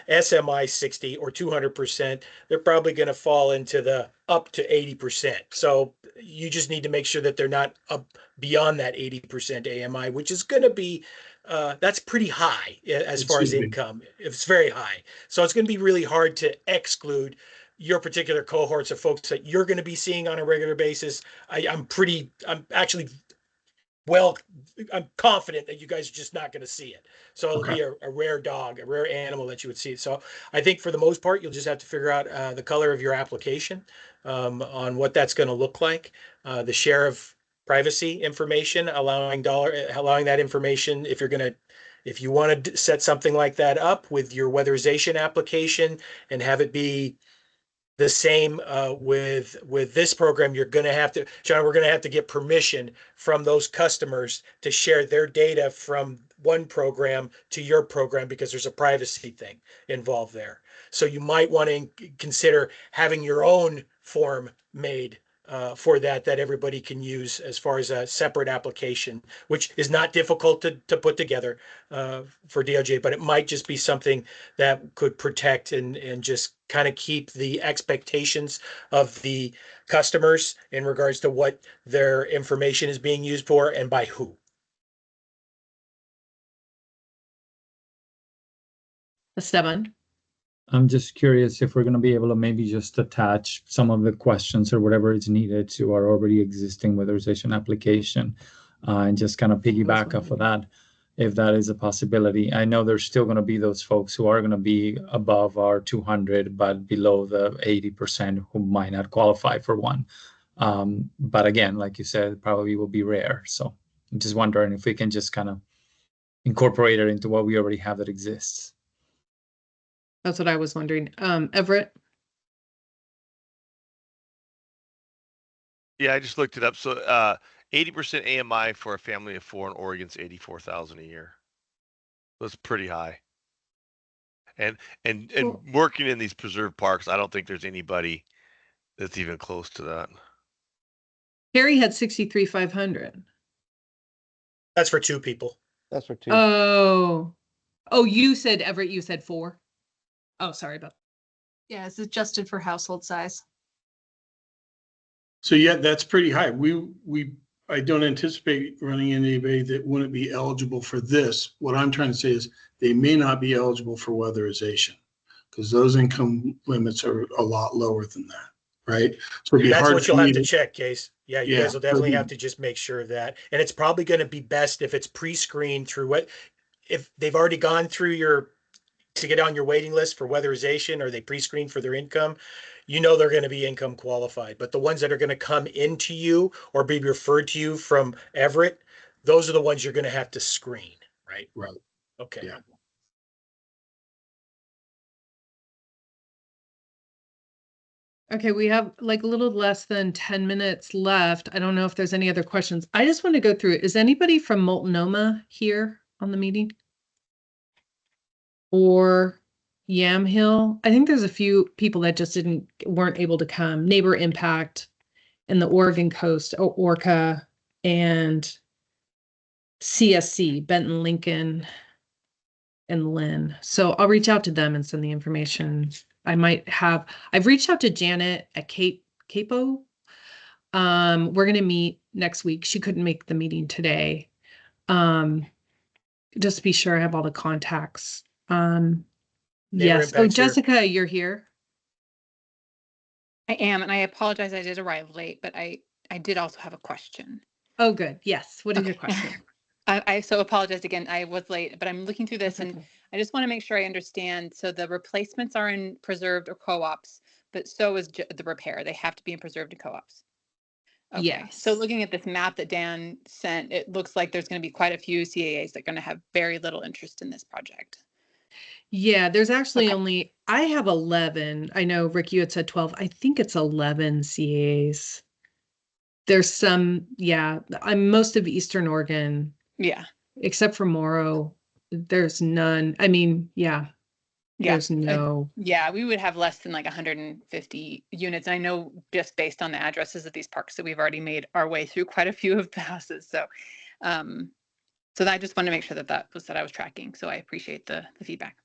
Speaker 7: SMI 60 or 200%, they're probably going to fall into the up to 80%. So you just need to make sure that they're not up beyond that 80% AMI, which is going to be that's pretty high as far as income. It's very high. So it's going to be really hard to exclude your particular cohorts of folks that you're going to be seeing on a regular basis. I'm confident that you guys are just not going to see it. So it'll be a rare dog, a rare animal that you would see. So I think for the most part, you'll just have to figure out the color of your application on what that's going to look like. The share of privacy information, allowing that information if you want to set something like that up with your weatherization application and have it be the same with this program, you're going to have to, John, we're going to have to get permission from those customers to share their data from one program to your program because there's a privacy thing involved there. So you might want to consider having your own form made for that everybody can use as far as a separate application, which is not difficult to put together for DOJ, but it might just be something that could protect and just kind of keep the expectations of the customers in regards to what their information is being used for and by who.
Speaker 1: Esteban.
Speaker 9: I'm just curious if we're going to be able to maybe just attach some of the questions or whatever is needed to our already existing weatherization application and just kind of piggyback off of that, if that is a possibility. I know there's still going to be those folks who are going to be above our 200, but below the 80% who might not qualify for one. But again, like you said, probably will be rare. So I'm just wondering if we can just kind of incorporate it into what we already have that exists.
Speaker 1: That's what I was wondering. Everett?
Speaker 2: Yeah, I just looked it up. So 80% AMI for a family of 4 in Oregon's $84,000 a year. That's pretty high. And working in these preserve parks, I don't think there's anybody that's even close to that.
Speaker 1: Harry had 63,500.
Speaker 7: That's for 2 people.
Speaker 4: That's for 2.
Speaker 1: Oh, you said, Everett, you said 4. Oh, sorry about that.
Speaker 3: Yeah, it's adjusted for household size.
Speaker 10: So yeah, that's pretty high. I don't anticipate running into anybody that wouldn't be eligible for this. What I'm trying to say is they may not be eligible for weatherization because those income limits are a lot lower than that, right? So it'd be
Speaker 7: That's
Speaker 10: hard
Speaker 7: what
Speaker 10: for
Speaker 7: you'll
Speaker 10: me
Speaker 7: have to check, Case. Yeah, you guys will definitely have to just make sure of that. And it's probably going to be best if it's pre-screened through if they've already gone through to get on your waiting list for weatherization or they pre-screen for their income, they're going to be income qualified. But the ones that are going to come into you or be referred to you from Everett, those are the ones you're going to have to screen, right?
Speaker 10: Right.
Speaker 7: Okay.
Speaker 10: Yeah.
Speaker 1: Okay, we have like a little less than 10 minutes left. I don't know if there's any other questions. I just want to go through it. Is anybody from Multnomah here on the meeting? Or Yamhill? I think there's a few people that just weren't able to come. Neighbor Impact and the Oregon Coast, Orca, and CSC, Benton, Lincoln, and Lynn. So I'll reach out to them and send the information. I've reached out to Janet at Capo. We're going to meet next week. She couldn't make the meeting today. Just to be sure I have all the contacts. Yes. Oh, Jessica, you're here.
Speaker 20: I am, and I apologize I did arrive late, but I did also have a question.
Speaker 1: Oh, good. Yes. What is your question?
Speaker 20: I so apologize again. I was late, but I'm looking through this and I just want to make sure I understand. So the replacements are in preserved or co-ops, but so is the repair. They have to be in preserved and co-ops. Okay. So
Speaker 1: Yes.
Speaker 20: looking at this map that Dan sent, it looks like there's going to be quite a few CAAs that are going to have very little interest in this project.
Speaker 1: Yeah, there's actually
Speaker 20: Okay.
Speaker 1: only, I have 11. I know, Rick, you had said 12. I think it's 11 CAs. There's some, yeah, I'm most of Eastern Oregon,
Speaker 20: Yeah.
Speaker 1: except for Morrow. There's none. I mean, yeah,
Speaker 20: Yeah.
Speaker 1: there's no.
Speaker 20: Yeah, we would have less than like 150 units. I know just based on the addresses of these parks that we've already made our way through quite a few of the houses. So, so I just wanted to make sure that that was that I was tracking. So I appreciate the feedback.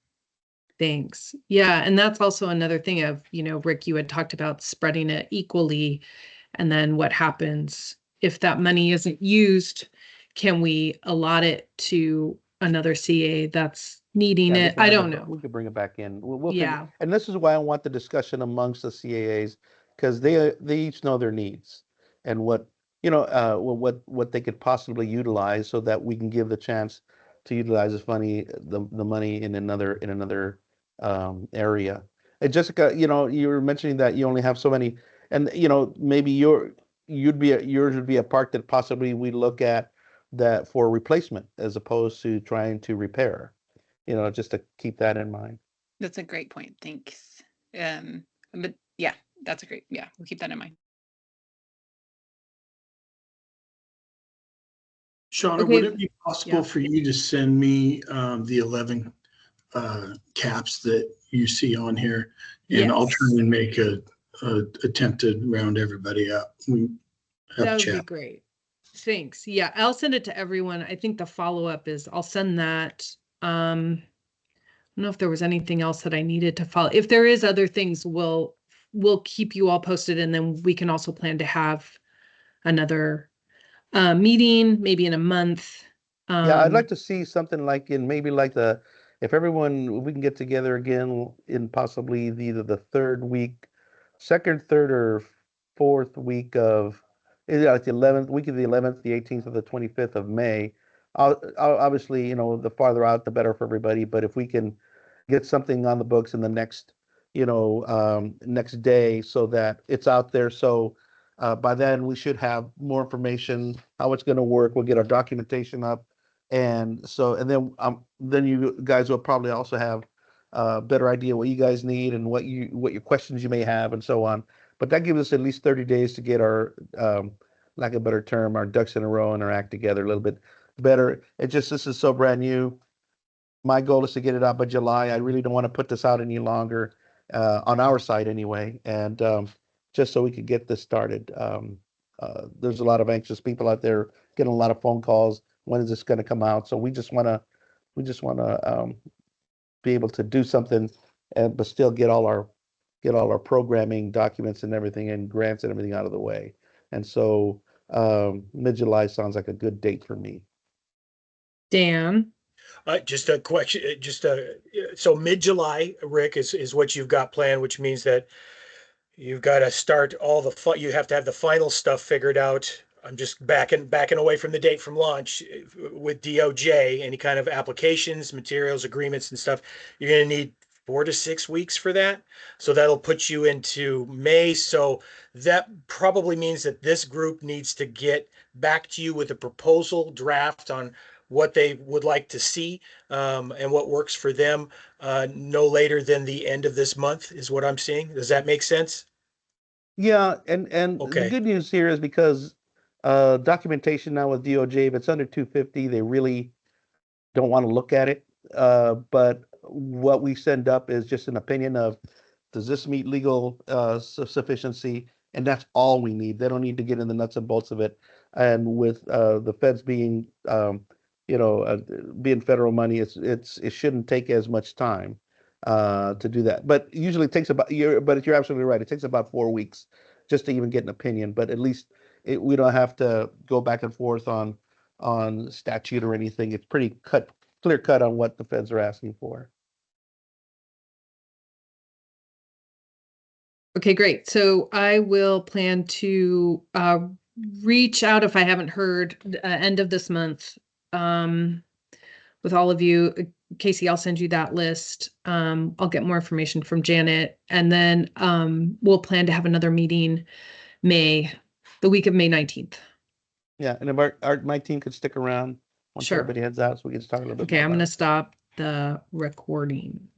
Speaker 1: Thanks. Yeah, and that's also another thing of, Rick, you had talked about spreading it equally, and then what happens if that money isn't used? Can we allot it to another CA that's needing
Speaker 4: Yeah,
Speaker 1: it? I don't know.
Speaker 4: We could bring it back in. We'll figure,
Speaker 1: Yeah.
Speaker 4: and this is why I want the discussion amongst the CAAs, because they each know their needs and what what they could possibly utilize, so that we can give the chance to utilize the money in another area. And Jessica, you were mentioning that you only have so many, and maybe yours would be a park that possibly we look at that for replacement as opposed to trying to repair. Just to keep that in mind.
Speaker 20: That's a great point. Thanks. But yeah, that's a great, yeah, we'll keep that in mind.
Speaker 10: Shauna,
Speaker 1: Okay.
Speaker 10: would it be possible
Speaker 1: Yeah.
Speaker 10: for you to send me the 11 caps that you see on here? And I'll try
Speaker 1: Yes.
Speaker 10: and make a attempt to round everybody up. We have
Speaker 1: That
Speaker 10: a
Speaker 1: would be
Speaker 10: chat.
Speaker 1: great. Thanks. Yeah, I'll send it to everyone. I think the follow-up is I'll send that. I don't know if there was anything else that I needed to follow. If there is other things, we'll keep you all posted, and then we can also plan to have another meeting maybe in a month.
Speaker 4: Yeah, I'd like to see something like in maybe like if we can get together again in possibly either the third week, second, third, or fourth week of, like the 11th week of the 11th, the 18th, or the 25th of May. Obviously, the farther out, the better for everybody. But if we can get something on the books in the next day, so that it's out there. So by then we should have more information, how it's going to work. We'll get our documentation up. And then you guys will probably also have a better idea what you guys need and what your questions you may have and so on. But that gives us at least 30 days to get our, lack of a better term, our ducks in a row and our act together a little bit better. This is so brand new. My goal is to get it out by July. I really don't want to put this out any longer, on our side anyway, and just so we could get this started. There's a lot of anxious people out there getting a lot of phone calls. When is this going to come out? So we just want to be able to do something, but still get all our programming documents and everything and grants and everything out of the way. And so mid-July sounds like a good date for me.
Speaker 1: Dan.
Speaker 7: Just a question, so mid-July, Rick, is what you've got planned, which means that you've got to start you have to have the final stuff figured out. I'm just backing away from the date from launch with DOJ, any kind of applications, materials, agreements and stuff. You're going to need 4 to 6 weeks for that. So that'll put you into May. So that probably means that this group needs to get back to you with a proposal draft on what they would like to see, and what works for them, no later than the end of this month is what I'm seeing. Does that make sense?
Speaker 4: Yeah, and the
Speaker 7: Okay.
Speaker 4: good news here is because documentation now with DOJ, if it's under 250, they really don't want to look at it. But what we send up is just an opinion of, does this meet legal sufficiency? And that's all we need. They don't need to get in the nuts and bolts of it. And with the feds being, being federal money, it shouldn't take as much time to do that. But usually it takes but you're absolutely right. It takes about 4 weeks just to even get an opinion. But at least we don't have to go back and forth on statute or anything. It's pretty clear cut on what the feds are asking for.
Speaker 1: Okay, great. So I will plan to reach out if I haven't heard end of this month, with all of you. Casey, I'll send you that list. I'll get more information from Janet, and then we'll plan to have another meeting the week of May 19th.
Speaker 4: Yeah, and if my team could stick around once
Speaker 1: Sure.
Speaker 4: everybody heads out, so we can talk a little bit
Speaker 1: Okay,
Speaker 4: more
Speaker 1: I'm
Speaker 4: about
Speaker 1: gonna
Speaker 4: it.
Speaker 1: stop the recording.